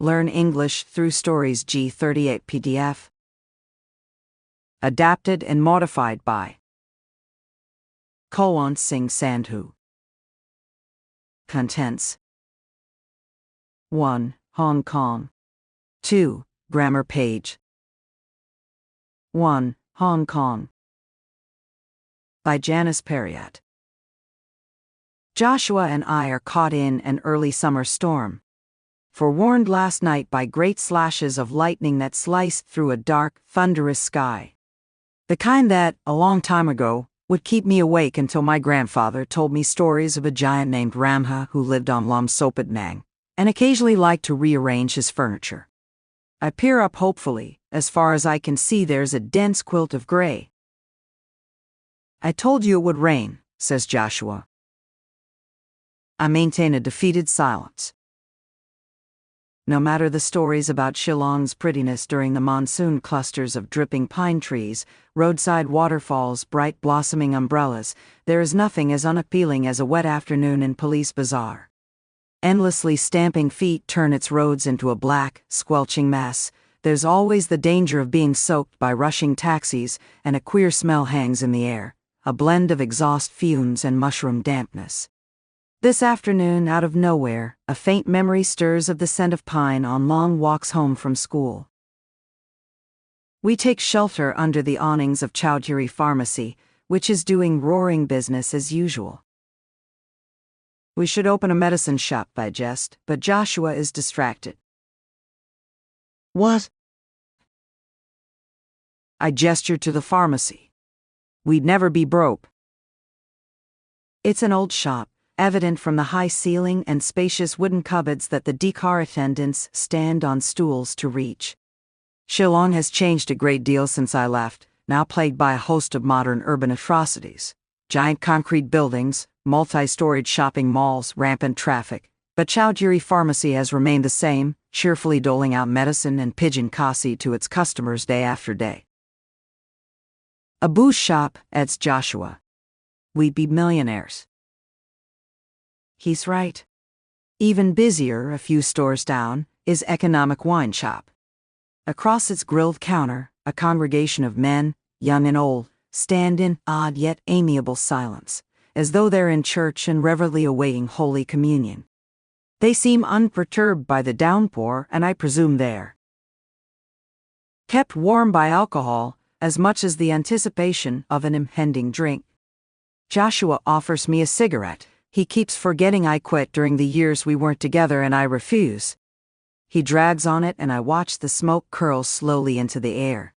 Learn English through stories G38 PDF. Adapted and modified by Kulwant Singh Sandhu. Contents: 1. Hong Kong. 2. Grammar page. 1. Hong Kong. By Janice Pariat. Joshua and I are caught in an early summer storm. Forewarned last night by great slashes of lightning that sliced through a dark, thunderous sky. The kind that, a long time ago, would keep me awake until my grandfather told me stories of a giant named Ramha who lived on Lom Sopit Nang, and occasionally liked to rearrange his furniture. I peer up hopefully. As far as I can see, there's a dense quilt of gray. "I told you it would rain," says Joshua. I maintain a defeated silence. No matter the stories about Shillong's prettiness during the monsoon, clusters of dripping pine trees, roadside waterfalls, bright blossoming umbrellas, there is nothing as unappealing as a wet afternoon in Police Bazaar. Endlessly stamping feet turn its roads into a black, squelching mess. There's always the danger of being soaked by rushing taxis, and a queer smell hangs in the air, a blend of exhaust fumes and mushroom dampness. This afternoon, out of nowhere, a faint memory stirs of the scent of pine on long walks home from school. We take shelter under the awnings of Chowdhury Pharmacy, which is doing roaring business as usual. We should open a medicine shop, I jest, but Joshua is distracted. "What?" I gesture to the pharmacy. "We'd never be broke." It's an old shop, evident from the high ceiling and spacious wooden cupboards that the car attendants stand on stools to reach. Shillong has changed a great deal since I left, now plagued by a host of modern urban atrocities. Giant concrete buildings, multi-storied shopping malls, rampant traffic. But Chowdhury Pharmacy has remained the same, cheerfully doling out medicine and pigeon kasi to its customers day after day. "A booze shop," adds Joshua. "We'd be millionaires." He's right. Even busier, a few stores down, is Economic Wine Shop. Across its grilled counter, a congregation of men, young and old, stand in odd yet amiable silence, as though they're in church and reverently awaiting Holy Communion. They seem unperturbed by the downpour, and I presume they're kept warm by alcohol as much as the anticipation of an impending drink. Joshua offers me a cigarette. He keeps forgetting I quit during the years we weren't together, and I refuse. He drags on it, and I watch the smoke curl slowly into the air.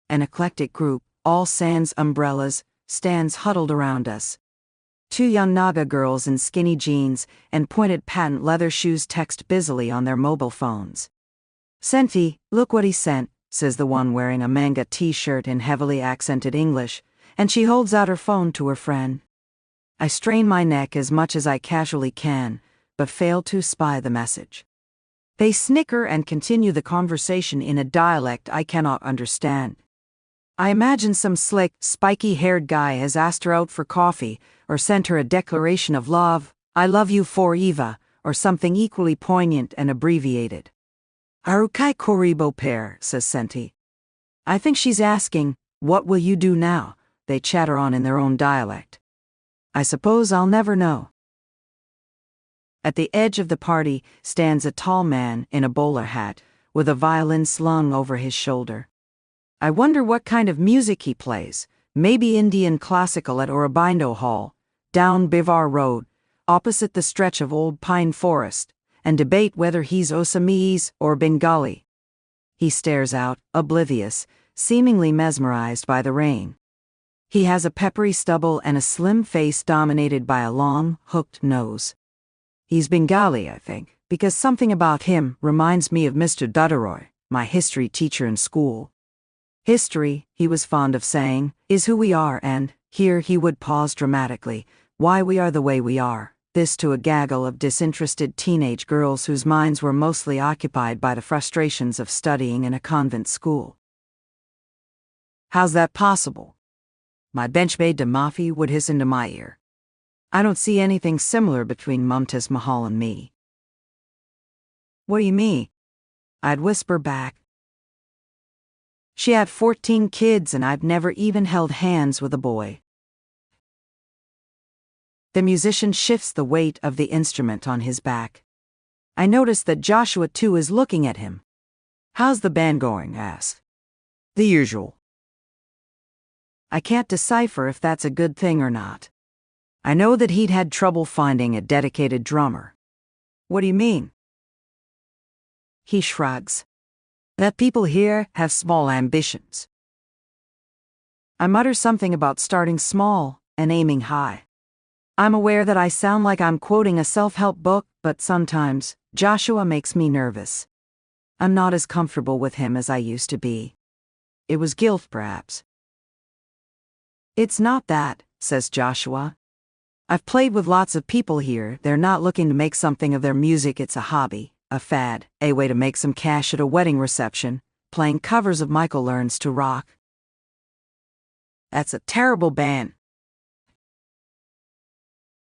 An eclectic group, all sans umbrellas, stands huddled around us. 2 young Naga girls in skinny jeans and pointed patent leather shoes text busily on their mobile phones. "Senti, look what he sent," says the one wearing a manga t-shirt in heavily accented English, and she holds out her phone to her friend. I strain my neck as much as I casually can, but fail to spy the message. They snicker and continue the conversation in a dialect I cannot understand. I imagine some slick, spiky-haired guy has asked her out for coffee, or sent her a declaration of love, "I love you for Eva," or something equally poignant and abbreviated. "Arukai Koribo pair," says Senti. I think she's asking, "What will you do now?" They chatter on in their own dialect. I suppose I'll never know. At the edge of the party stands a tall man in a bowler hat, with a violin slung over his shoulder. I wonder what kind of music he plays. Maybe Indian classical at Aurobindo Hall, down Bivar Road, opposite the stretch of old pine forest, and debate whether he's Osamese or Bengali. He stares out, oblivious, seemingly mesmerized by the rain. He has a peppery stubble and a slim face dominated by a long, hooked nose. He's Bengali, I think, because something about him reminds me of Mr. Duttaroy, my history teacher in school. History, he was fond of saying, is who we are, and, here he would pause dramatically, why we are the way we are, this to a gaggle of disinterested teenage girls whose minds were mostly occupied by the frustrations of studying in a convent school. "How's that possible?" My benchmate Damafi would hiss into my ear. "I don't see anything similar between Mumtaz Mahal and me." What do you mean? I'd whisper back. She had 14 kids and I've never even held hands with a boy. The musician shifts the weight of the instrument on his back. I notice that Joshua too is looking at him. How's the band going? Ask. The usual. I can't decipher if that's a good thing or not. I know that he'd had trouble finding a dedicated drummer. What do you mean? He shrugs. That people here have small ambitions. I mutter something about starting small and aiming high. I'm aware that I sound like I'm quoting a self-help book, but sometimes Joshua makes me nervous. I'm not as comfortable with him as I used to be. It was guilt, perhaps. It's not that, says Joshua. I've played with lots of people here. They're not looking to make something of their music. It's a hobby, a fad, a way to make some cash at a wedding reception, playing covers of Michael Learns to Rock. That's a terrible band.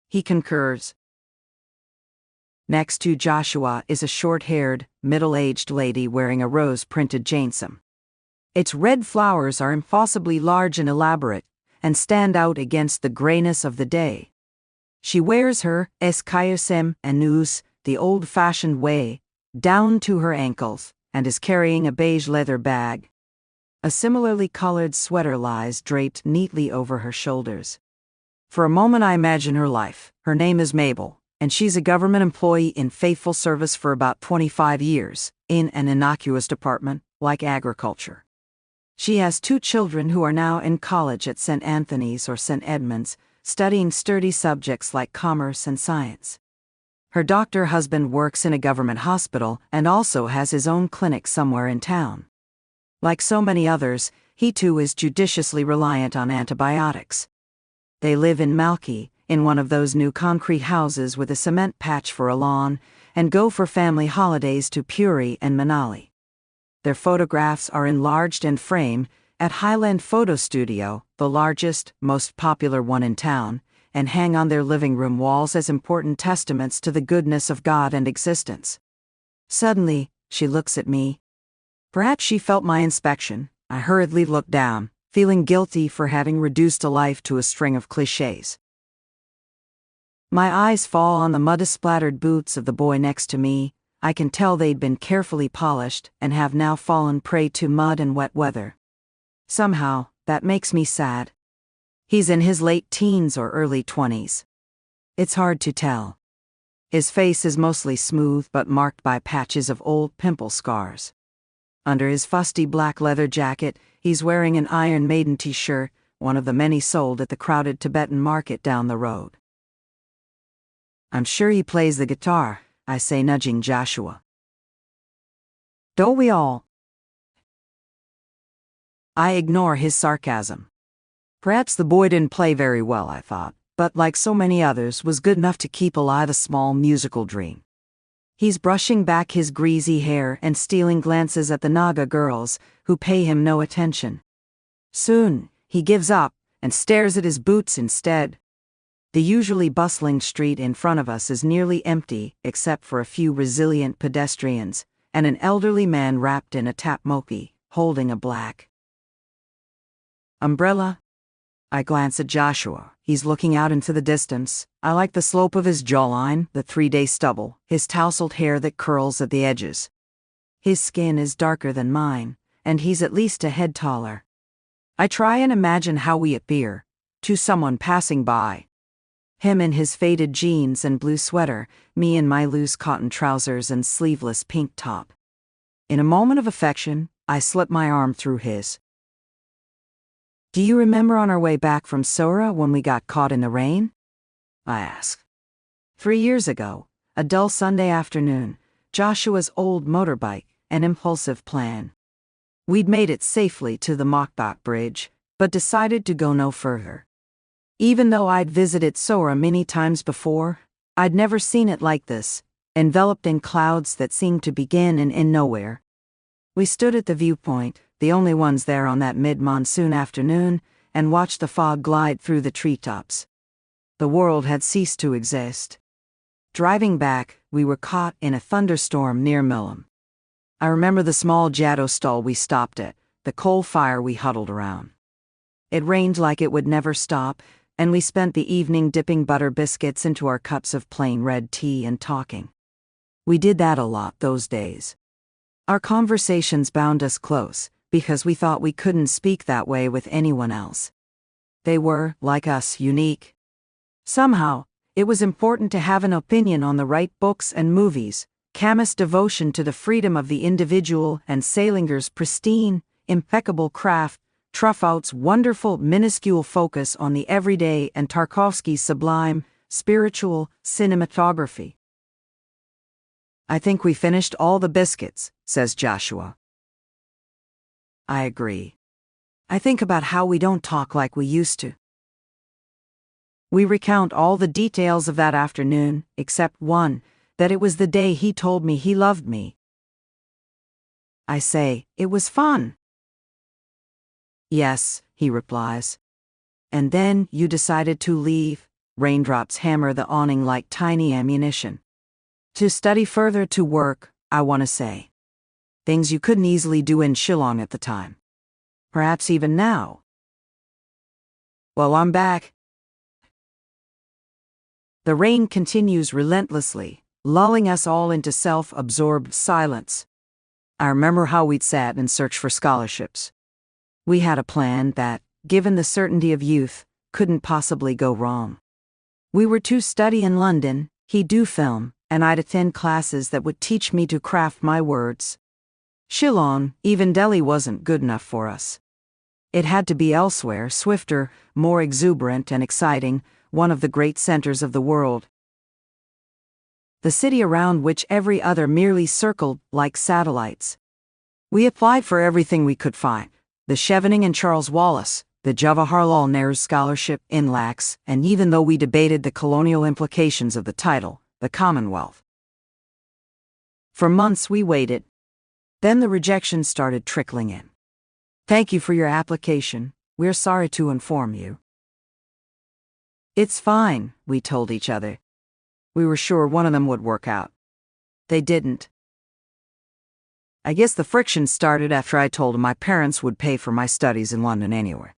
He concurs. Next to Joshua is a short-haired, middle-aged lady wearing a rose-printed jainsam. Its red flowers are impossibly large and elaborate, and stand out against the grayness of the day. She wears her escayosem anus the old-fashioned way, down to her ankles, and is carrying a beige leather bag. A similarly colored sweater lies draped neatly over her shoulders. For a moment I imagine her life. Her name is Mabel, and she's a government employee in faithful service for about 25 years, in an innocuous department like agriculture. She has 2 children who are now in college at St. Anthony's or St. Edmund's, studying sturdy subjects like commerce and science. Her doctor husband works in a government hospital and also has his own clinic somewhere in town. Like so many others, he too is judiciously reliant on antibiotics. They live in Malky, in one of those new concrete houses with a cement patch for a lawn, and go for family holidays to Puri and Manali. Their photographs are enlarged and framed at Highland Photo Studio, the largest, most popular one in town, and hang on their living room walls as important testaments to the goodness of God and existence. Suddenly, she looks at me. Perhaps she felt my inspection. I hurriedly look down, feeling guilty for having reduced a life to a string of clichés. My eyes fall on the mud-splattered boots of the boy next to me. I can tell they'd been carefully polished and have now fallen prey to mud and wet weather. Somehow, that makes me sad. He's in his late teens or early 20s. It's hard to tell. His face is mostly smooth but marked by patches of old pimple scars. Under his fusty black leather jacket, he's wearing an Iron Maiden t-shirt, one of the many sold at the crowded Tibetan market down the road. I'm sure he plays the guitar, I say, nudging Joshua. Don't we all? I ignore his sarcasm. Perhaps the boy didn't play very well, I thought, but like so many others, was good enough to keep alive a small musical dream. He's brushing back his greasy hair and stealing glances at the Naga girls, who pay him no attention. Soon, he gives up and stares at his boots instead. The usually bustling street in front of us is nearly empty, except for a few resilient pedestrians, and an elderly man wrapped in a tapmoki, holding a black umbrella. I glance at Joshua. He's looking out into the distance. I like the slope of his jawline, the 3-day stubble, his tousled hair that curls at the edges. His skin is darker than mine, and he's at least a head taller. I try and imagine how we appear to someone passing by. Him in his faded jeans and blue sweater, me in my loose cotton trousers and sleeveless pink top. In a moment of affection, I slip my arm through his. Do you remember on our way back from Sora when we got caught in the rain? I ask. 3 years ago, a dull Sunday afternoon, Joshua's old motorbike, an impulsive plan. We'd made it safely to the Mokbok Bridge, but decided to go no further. Even though I'd visited Sora many times before, I'd never seen it like this, enveloped in clouds that seemed to begin and end nowhere. We stood at the viewpoint, the only ones there on that mid-monsoon afternoon, and watched the fog glide through the treetops. The world had ceased to exist. Driving back, we were caught in a thunderstorm near Milham. I remember the small Jado stall we stopped at, the coal fire we huddled around. It rained like it would never stop, and we spent the evening dipping butter biscuits into our cups of plain red tea and talking. We did that a lot those days. Our conversations bound us close, because we thought we couldn't speak that way with anyone else. They were, like us, unique. Somehow, it was important to have an opinion on the right books and movies, Camus' devotion to the freedom of the individual and Salinger's pristine, impeccable craft, Truffaut's wonderful, minuscule focus on the everyday, and Tarkovsky's sublime, spiritual cinematography. "I think we finished all the biscuits," says Joshua. I agree. I think about how we don't talk like we used to. We recount all the details of that afternoon, except one, that it was the day he told me he loved me. I say, "It was fun." "Yes," he replies. "And then you decided to leave." Raindrops hammer the awning like tiny ammunition. "To study further, to work, I want to say. Things you couldn't easily do in Shillong at the time. Perhaps even now." "Well, I'm back." The rain continues relentlessly, lulling us all into self-absorbed silence. I remember how we'd sat and searched for scholarships. We had a plan that, given the certainty of youth, couldn't possibly go wrong. We were to study in London, he'd do film, and I'd attend classes that would teach me to craft my words. Shillong, even Delhi, wasn't good enough for us. It had to be elsewhere, swifter, more exuberant and exciting, one of the great centers of the world. The city around which every other merely circled like satellites. We applied for everything we could find: the Chevening and Charles Wallace, the Jawaharlal Nehru Scholarship in Lax, and even though we debated the colonial implications of the title, the Commonwealth. For months we waited. Then the rejections started trickling in. "Thank you for your application. We're sorry to inform you." "It's fine," we told each other. We were sure one of them would work out. They didn't. I guess the friction started after I told them my parents would pay for my studies in London anyway.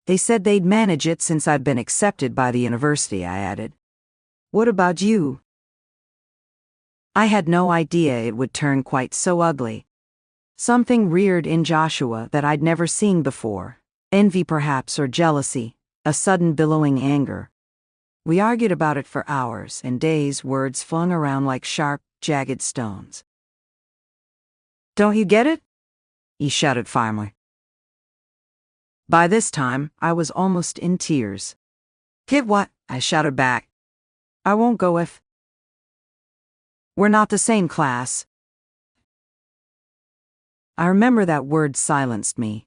They said they'd manage it since I'd been accepted by the university, I added. "What about you?" I had no idea it would turn quite so ugly. Something reared in Joshua that I'd never seen before, envy perhaps, or jealousy, a sudden billowing anger. We argued about it for hours and days, words flung around like sharp, jagged stones. "Don't you get it?" he shouted finally. By this time, I was almost in tears. "Get what?" I shouted back. "I won't go if..." "We're not the same class." I remember that word silenced me,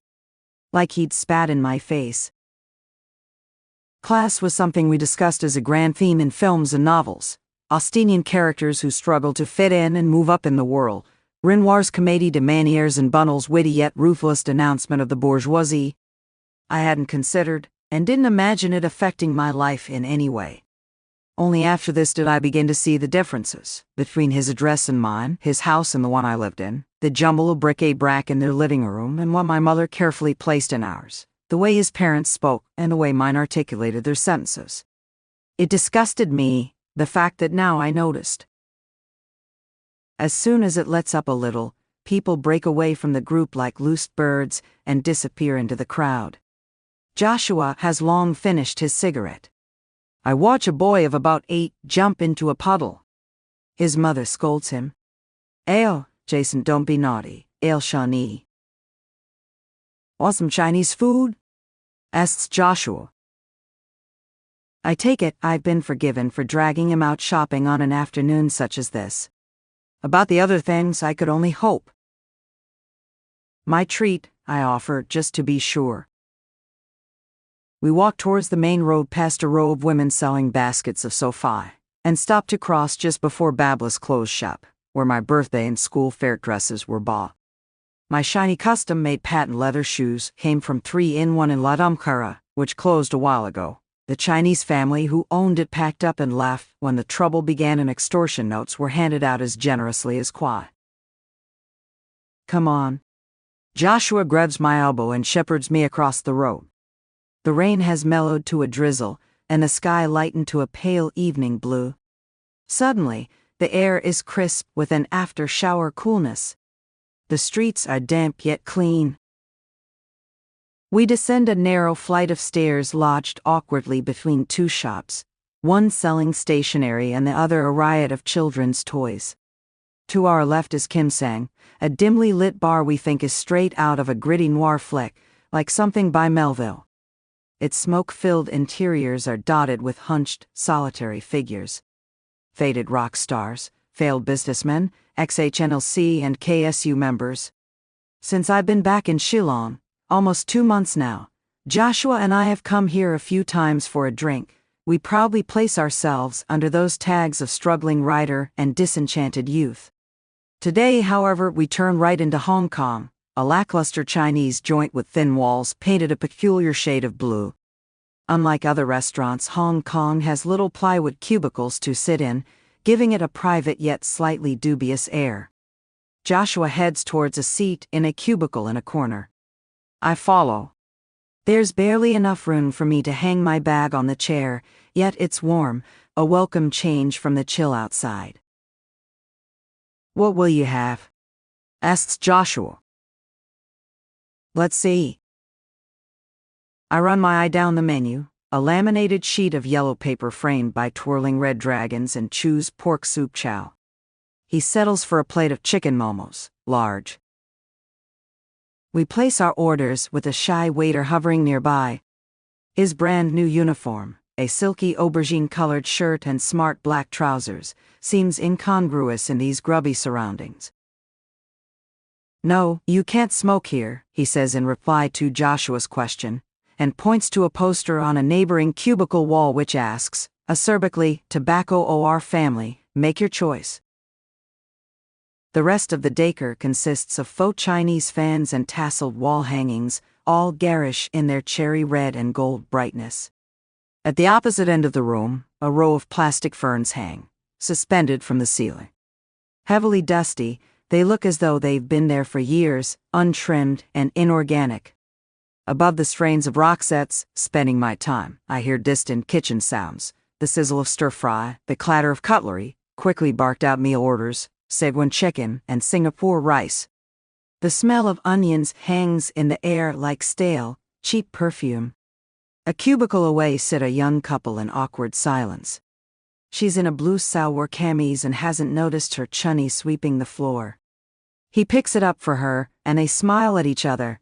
like he'd spat in my face. Class was something we discussed as a grand theme in films and novels. Austinian characters who struggled to fit in and move up in the world. Renoir's Comédie de Manières and Bunnell's witty yet ruthless denouncement of the bourgeoisie. I hadn't considered, and didn't imagine it affecting my life in any way. Only after this did I begin to see the differences between his address and mine, his house and the one I lived in, the jumble of bric-a-brac in their living room and what my mother carefully placed in ours, the way his parents spoke and the way mine articulated their sentences. It disgusted me, the fact that now I noticed. As soon as it lets up a little, people break away from the group like loose birds and disappear into the crowd. Joshua has long finished his cigarette. I watch a boy of about 8 jump into a puddle. His mother scolds him. "Ayo, Jason, don't be naughty, Ale Shawnee." "Want some Chinese food?" asks Joshua. I take it I've been forgiven for dragging him out shopping on an afternoon such as this. About the other things, I could only hope. "My treat," I offer, just to be sure. We walked towards the main road past a row of women selling baskets of sofa, and stopped to cross just before Babla's clothes shop, where my birthday and school fair dresses were bought. My shiny custom-made patent leather shoes came from 3-in-1 in Ladamkara, which closed a while ago, The Chinese family who owned it packed up and left when the trouble began, and extortion notes were handed out as generously as qua. Come on. Joshua grabs my elbow and shepherds me across the road. The rain has mellowed to a drizzle, and the sky lightened to a pale evening blue. Suddenly, the air is crisp with an after-shower coolness. The streets are damp yet clean. We descend a narrow flight of stairs lodged awkwardly between two shops, one selling stationery and the other a riot of children's toys. To our left is Kim Sang, a dimly lit bar we think is straight out of a gritty noir flick, like something by Melville. Its smoke-filled interiors are dotted with hunched, solitary figures. Faded rock stars, failed businessmen, ex-HNLC and KSU members. Since I've been back in Shillong, almost 2 months now, Joshua and I have come here a few times for a drink. We proudly place ourselves under those tags of struggling writer and disenchanted youth. Today, however, we turn right into Hong Kong, a lackluster Chinese joint with thin walls painted a peculiar shade of blue. Unlike other restaurants, Hong Kong has little plywood cubicles to sit in, giving it a private yet slightly dubious air. Joshua heads towards a seat in a cubicle in a corner. I follow. There's barely enough room for me to hang my bag on the chair, yet it's warm, a welcome change from the chill outside. What will you have? Asks Joshua. Let's see. I run my eye down the menu, a laminated sheet of yellow paper framed by twirling red dragons, and choose pork soup chow. He settles for a plate of chicken momos, large. We place our orders with a shy waiter hovering nearby. His brand new uniform, a silky aubergine-colored shirt and smart black trousers, seems incongruous in these grubby surroundings. No, you can't smoke here, he says in reply to Joshua's question, and points to a poster on a neighboring cubicle wall which asks, acerbically, "Tobacco or family, make your choice." The rest of the decor consists of faux Chinese fans and tasseled wall hangings, all garish in their cherry red and gold brightness. At the opposite end of the room, a row of plastic ferns hang, suspended from the ceiling. Heavily dusty, they look as though they've been there for years, untrimmed and inorganic. Above the strains of rock sets, spending my time, I hear distant kitchen sounds, the sizzle of stir-fry, the clatter of cutlery, quickly barked out meal orders, Cebuan chicken, and Singapore rice. The smell of onions hangs in the air like stale, cheap perfume. A cubicle away sit a young couple in awkward silence. She's in a blue salwar camise and hasn't noticed her chunny sweeping the floor. He picks it up for her, and they smile at each other.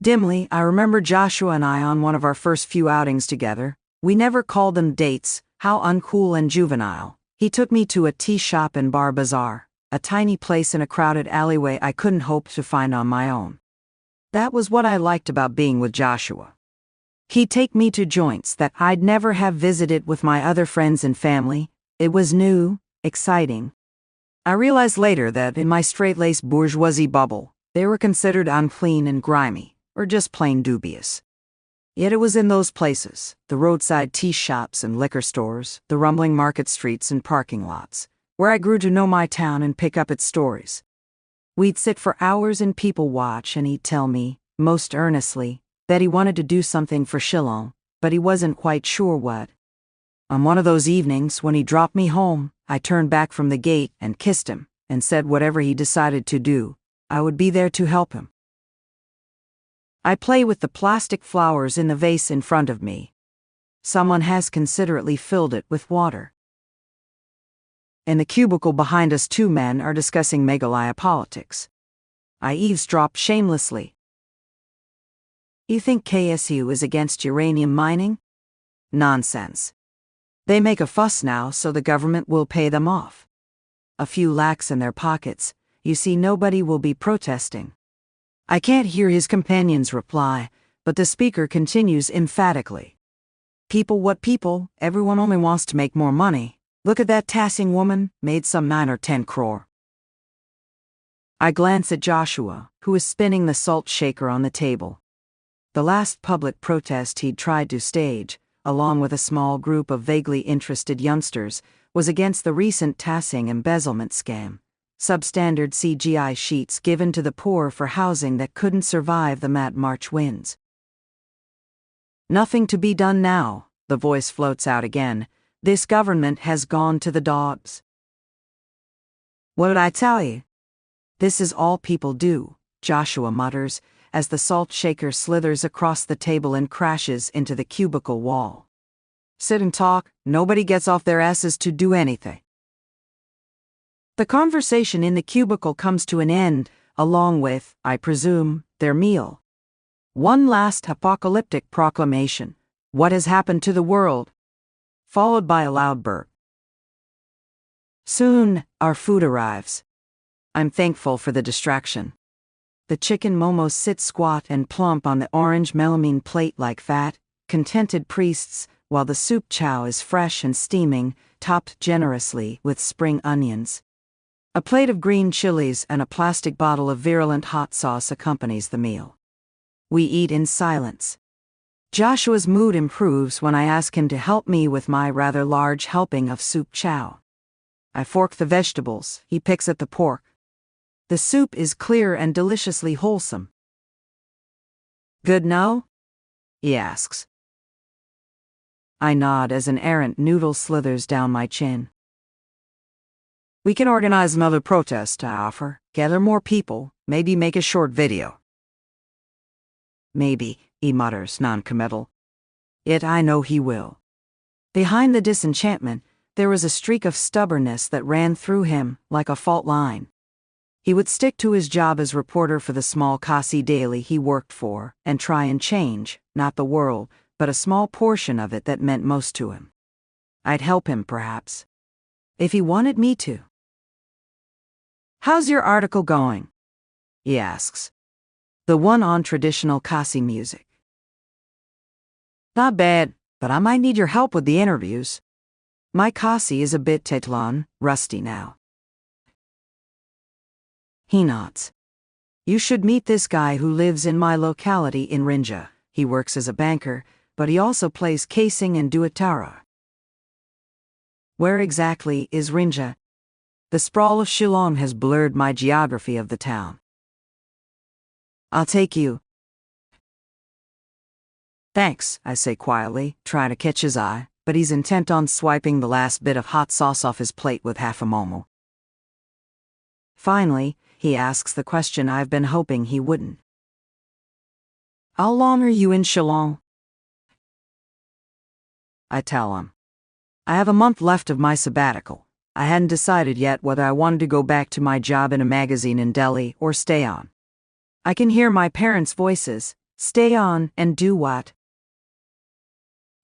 Dimly, I remember Joshua and I on one of our first few outings together. We never called them dates, how uncool and juvenile. He took me to a tea shop in Bar Bazaar, a tiny place in a crowded alleyway I couldn't hope to find on my own. That was what I liked about being with Joshua. He'd take me to joints that I'd never have visited with my other friends and family. It was new, exciting. I realized later that in my straight-laced bourgeoisie bubble, they were considered unclean and grimy, or just plain dubious. Yet it was in those places, the roadside tea shops and liquor stores, the rumbling market streets and parking lots, where I grew to know my town and pick up its stories. We'd sit for hours in people watch, and he'd tell me, most earnestly, that he wanted to do something for Shillong, but he wasn't quite sure what. On one of those evenings, when he dropped me home, I turned back from the gate and kissed him, and said whatever he decided to do, I would be there to help him. I play with the plastic flowers in the vase in front of me. Someone has considerately filled it with water. In the cubicle behind us, 2 men are discussing Meghalaya politics. I eavesdrop shamelessly. You think KSU is against uranium mining? Nonsense. They make a fuss now so the government will pay them off. A few lakhs in their pockets, you see, nobody will be protesting. I can't hear his companion's reply, but the speaker continues emphatically. People what people, everyone only wants to make more money. Look at that tassing woman, made some 9 or 10 crore. I glance at Joshua, who is spinning the salt shaker on the table. The last public protest he'd tried to stage, along with a small group of vaguely interested youngsters, was against the recent Tassing embezzlement scam. Substandard CGI sheets given to the poor for housing that couldn't survive the Mad March winds. Nothing to be done now, the voice floats out again. This government has gone to the dogs. What did I tell you? This is all people do, Joshua mutters, as the salt shaker slithers across the table and crashes into the cubicle wall. Sit and talk, nobody gets off their asses to do anything. The conversation in the cubicle comes to an end, along with, I presume, their meal. One last apocalyptic proclamation. What has happened to the world? Followed by a loud burp. Soon, our food arrives. I'm thankful for the distraction. The chicken momos sit squat and plump on the orange melamine plate like fat, contented priests, while the soup chow is fresh and steaming, topped generously with spring onions. A plate of green chilies and a plastic bottle of virulent hot sauce accompanies the meal. We eat in silence. Joshua's mood improves when I ask him to help me with my rather large helping of soup chow. I fork the vegetables, he picks at the pork. The soup is clear and deliciously wholesome. Good now? He asks. I nod as an errant noodle slithers down my chin. We can organize another protest, I offer. Gather more people, maybe make a short video. Maybe, he mutters, non-committal. Yet I know he will. Behind the disenchantment, there was a streak of stubbornness that ran through him like a fault line. He would stick to his job as reporter for the small Kasi daily he worked for, and try and change, not the world, but a small portion of it that meant most to him. I'd help him, perhaps. If he wanted me to. How's your article going? He asks. The one on traditional Kasi music. Not bad, but I might need your help with the interviews. My Kasi is a bit tetlan, rusty now. He nods. You should meet this guy who lives in my locality in Rinja. He works as a banker, but he also plays casing and duatara. Where exactly is Rinja? The sprawl of Shillong has blurred my geography of the town. I'll take you. Thanks, I say quietly, trying to catch his eye, but he's intent on swiping the last bit of hot sauce off his plate with half a momo. Finally, he asks the question I've been hoping he wouldn't. How long are you in Shillong? I tell him. I have a month left of my sabbatical. I hadn't decided yet whether I wanted to go back to my job in a magazine in Delhi or stay on. I can hear my parents' voices. Stay on and do what?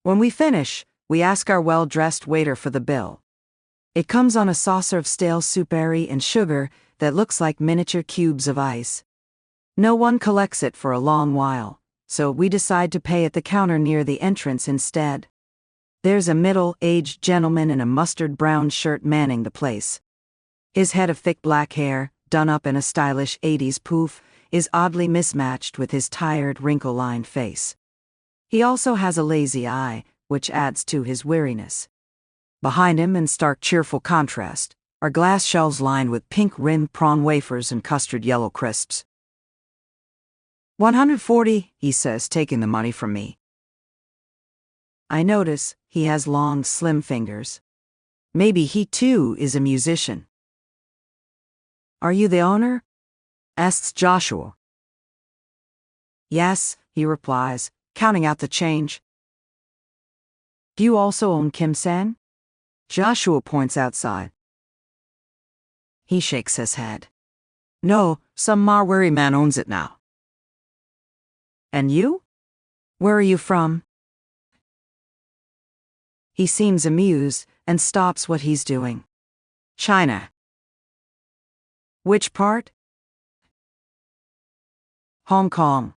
When we finish, we ask our well-dressed waiter for the bill. It comes on a saucer of stale souperi and sugar that looks like miniature cubes of ice. No one collects it for a long while, so we decide to pay at the counter near the entrance instead. There's a middle-aged gentleman in a mustard-brown shirt manning the place. His head of thick black hair, done up in a stylish 80s poof, is oddly mismatched with his tired, wrinkle-lined face. He also has a lazy eye, which adds to his weariness. Behind him, in stark cheerful contrast, are glass shelves lined with pink-rimmed prawn wafers and custard yellow crisps. 140, he says, taking the money from me. I notice he has long, slim fingers. Maybe he too is a musician. Are you the owner? Asks Joshua. Yes, he replies, counting out the change. Do you also own Kim-san? Joshua points outside. He shakes his head. No, some Marwari man owns it now. And you? Where are you from? He seems amused and stops what he's doing. China. Which part? Hong Kong.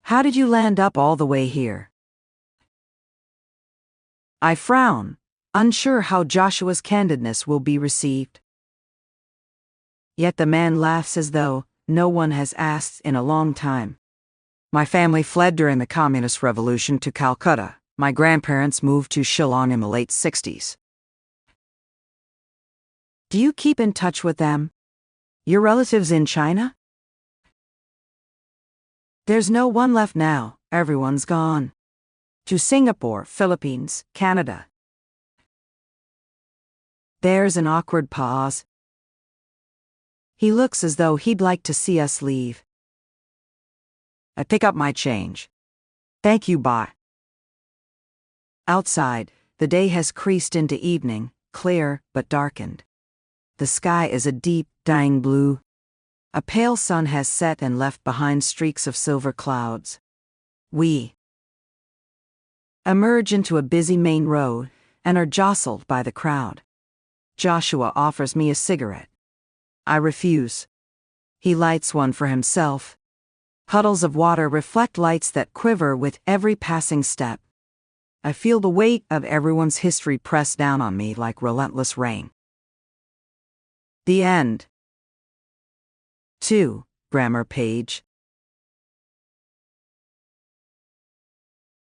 How did you land up all the way here? I frown, unsure how Joshua's candidness will be received. Yet the man laughs as though no one has asked in a long time. My family fled during the Communist Revolution to Calcutta. My grandparents moved to Shillong in the late 60s. Do you keep in touch with them? Your relatives in China? There's no one left now. Everyone's gone. To Singapore, Philippines, Canada. There's an awkward pause. He looks as though he'd like to see us leave. I pick up my change. Thank you, bye. Outside, the day has creased into evening, clear but darkened. The sky is a deep, dying blue. A pale sun has set and left behind streaks of silver clouds. We emerge into a busy main road and are jostled by the crowd. Joshua offers me a cigarette. I refuse. He lights one for himself. Puddles of water reflect lights that quiver with every passing step. I feel the weight of everyone's history press down on me like relentless rain. The end. 2. Grammar page.